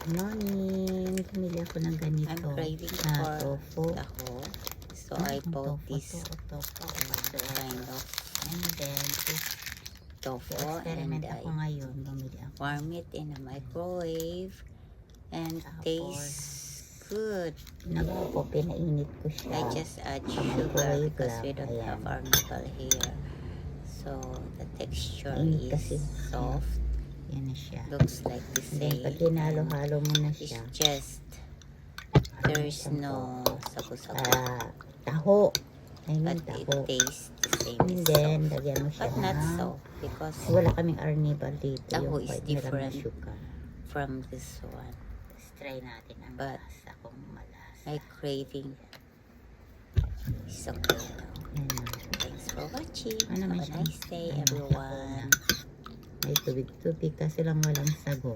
Morning. Pumili ako ng ganito. I'm craving tofu. for taho. So I bought this kind of And then, tofu experiment and ako I ngayon. Bumili ako. warm it in a microwave and tastes good. Naku, pinainit ko siya. I just add Sa sugar microwave because we lang. don't Ayan. have our nipple here. So the texture Mainit kasi. is soft. Yan na siya. Looks like the Then, same. pag hinalo-halo mo na It's siya, just there's no sabu-sabu. Taho. I mean, But it taho. tastes the same And as then, soft. lagyan mo siya But not ng... so because Wala kaming arnibal dito. Taho Yung is white na lang na different. sugar. from this one. Let's try natin ang But malasa. Kung malasa. my craving is okay now. Yan na. Thanks for watching. Ano Have naman a siya? nice day, Ano, everyone. May tubig-tubig kasi lang walang sago.